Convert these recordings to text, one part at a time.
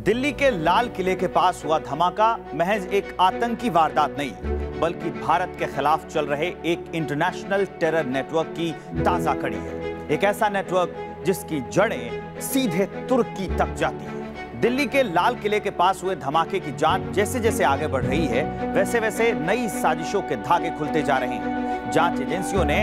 दिल्ली के लाल किले के पास हुआ धमाका महज एक आतंकी वारदात नहीं, बल्कि भारत के खिलाफ चल रहे एक इंटरनेशनल टेरर नेटवर्क की ताजा कड़ी है। एक ऐसा नेटवर्क जिसकी जड़ें सीधे तुर्की तक जाती हैं। दिल्ली के लाल किले के पास हुए धमाके की जांच जैसे जैसे आगे बढ़ रही है, वैसे वैसे नई साजिशों के धागे खुलते जा रहे हैं। जांच एजेंसियों ने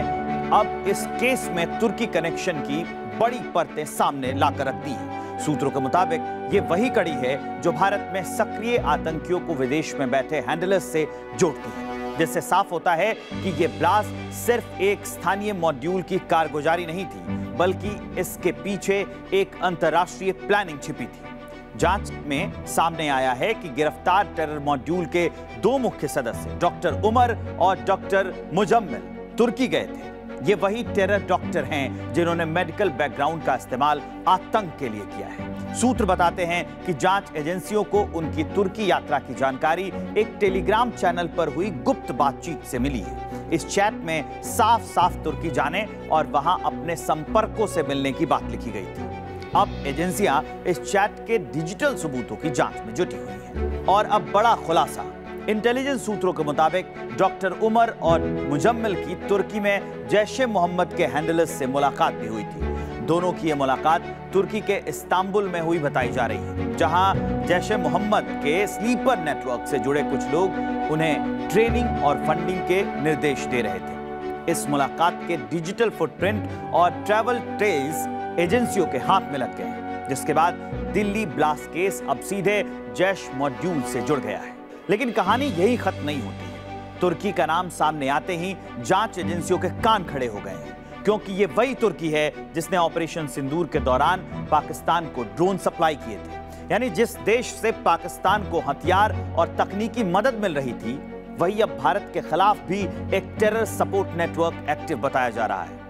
अब इस केस में तुर्की कनेक्शन की बड़ी परतें सामने लाकर रख दी हैं। सूत्रों के मुताबिक ये वही कड़ी है जो भारत में सक्रिय आतंकियों को विदेश में बैठे हैंडलर्स से जोड़ती है, जिससे साफ होता है कि ये ब्लास्ट सिर्फ एक स्थानीय मॉड्यूल की कारगुजारी नहीं थी, बल्कि इसके पीछे एक अंतर्राष्ट्रीय प्लानिंग छिपी थी। जांच में सामने आया है कि गिरफ्तार टेरर मॉड्यूल के दो मुख्य सदस्य डॉक्टर उमर और डॉक्टर मुजम्मिल तुर्की गए थे। ये वही टेरर डॉक्टर हैं जिन्होंने मेडिकल बैकग्राउंड का इस्तेमाल आतंक के लिए किया है। सूत्र बताते हैं कि जांच एजेंसियों को उनकी तुर्की यात्रा की जानकारी एक टेलीग्राम चैनल पर हुई गुप्त बातचीत से मिली है। इस चैट में साफ साफ तुर्की जाने और वहां अपने संपर्कों से मिलने की बात लिखी गई थी। अब एजेंसियां इस चैट के डिजिटल सबूतों की जांच में जुटी हुई हैं। और अब बड़ा खुलासा। इंटेलिजेंस सूत्रों के मुताबिक डॉक्टर उमर और मुजम्मिल की तुर्की में जैश-ए-मोहम्मद के हैंडलर्स से मुलाकात भी हुई थी। दोनों की यह मुलाकात तुर्की के इस्तांबुल में हुई बताई जा रही है, जहां जैश-ए-मोहम्मद के स्लीपर नेटवर्क से जुड़े कुछ लोग उन्हें ट्रेनिंग और फंडिंग के निर्देश दे रहे थे। इस मुलाकात के डिजिटल फुटप्रिंट और ट्रैवल ट्रेल्स एजेंसियों के हाथ में लग गए, जिसके बाद दिल्ली ब्लास्ट केस अब सीधे जैश मॉड्यूल से जुड़ गया है। लेकिन कहानी यही खत्म नहीं होती है। तुर्की का नाम सामने आते ही जांच एजेंसियों के कान खड़े हो गए हैं, क्योंकि ये वही तुर्की है जिसने ऑपरेशन सिंदूर के दौरान पाकिस्तान को ड्रोन सप्लाई किए थे। यानी जिस देश से पाकिस्तान को हथियार और तकनीकी मदद मिल रही थी, वही अब भारत के खिलाफ भी एक टेरर सपोर्ट नेटवर्क एक्टिव बताया जा रहा है।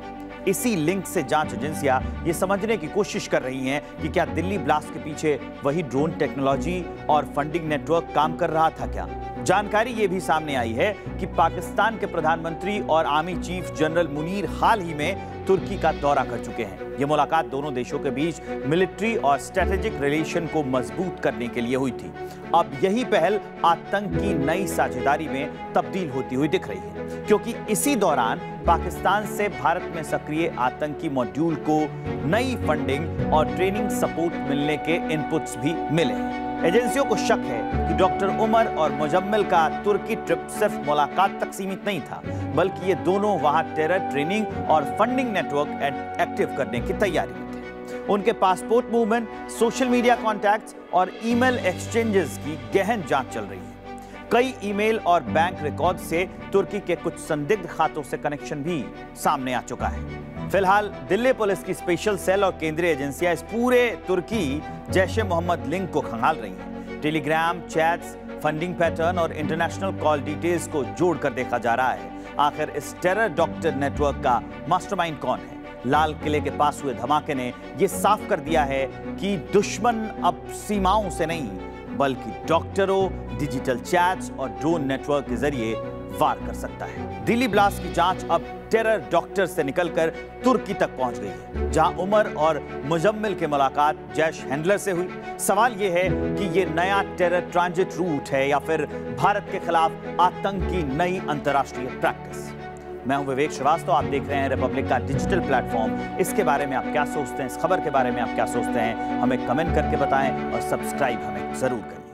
इसी लिंक से जांच एजेंसियां ये समझने की कोशिश कर रही हैं कि क्या दिल्ली ब्लास्ट के पीछे वही ड्रोन टेक्नोलॉजी और फंडिंग नेटवर्क काम कर रहा था क्या? जानकारी ये भी सामने आई है कि पाकिस्तान के प्रधानमंत्री और आर्मी चीफ जनरल मुनीर हाल ही में तुर्की का दौरा कर चुके हैं। ये मुलाकात दोनों देशों के बीच मिलिट्री और स्ट्रेटेजिक रिलेशन को मजबूत करने के लिए हुई थी। अब यही पहल आतंक की नई साझेदारी में तब्दील होती हुई दिख रही है, क्योंकि इसी दौरान पाकिस्तान से भारत में सक्रिय आतंकी मॉड्यूल को नई फंडिंग और ट्रेनिंग सपोर्ट मिलने के इनपुट्स भी मिले हैं। एजेंसियों को शक है कि डॉक्टर उमर और मुजम्मिल का तुर्की ट्रिप सिर्फ मुलाकात तक सीमित नहीं था, बल्कि ये दोनों वहां टेरर ट्रेनिंग और फंडिंग नेटवर्क एक्टिव करने की तैयारी में थे। उनके passport movement, social media contacts और ईमेल एक्सचेंजेस की गहन जांच चल रही है। कई ईमेल और बैंक रिकॉर्ड से तुर्की के कुछ संदिग्ध खातों से कनेक्शन भी सामने आ चुका है। फिलहाल दिल्ली पुलिस की स्पेशल सेल और केंद्रीय एजेंसियां इस पूरे तुर्की जैश-ए-मोहम्मद लिंक को खंगाल रही हैं। टेलीग्राम, चैट्स, फंडिंग पैटर्न और इंटरनेशनल कॉल डिटेल्स को जोड़कर देखा जा रहा है आखिर इस टेरर डॉक्टर नेटवर्क का मास्टरमाइंड कौन है। लाल किले के पास हुए धमाके ने यह साफ कर दिया है कि दुश्मन अब सीमाओं से नहीं, बल्कि डॉक्टरों, डिजिटल चैट्स और ड्रोन नेटवर्क के जरिए वार कर सकता है। दिल्ली ब्लास्ट की जांच अब टेरर डॉक्टर से निकलकर तुर्की तक पहुंच गई है, जहां उमर और मुजम्मिल की मुलाकात जैश हैंडलर से हुई। सवाल यह है कि यह नया टेरर ट्रांजिट रूट है या फिर भारत के खिलाफ आतंक की नई अंतर्राष्ट्रीय प्रैक्टिस। मैं हूं विवेक श्रीवास्तव, आप देख रहे हैं रिपब्लिक का डिजिटल प्लेटफॉर्म। इसके बारे में आप क्या सोचते हैं, इस खबर के बारे में आप क्या सोचते हैं, हमें कमेंट करके बताएं और सब्सक्राइब हमें जरूर करें।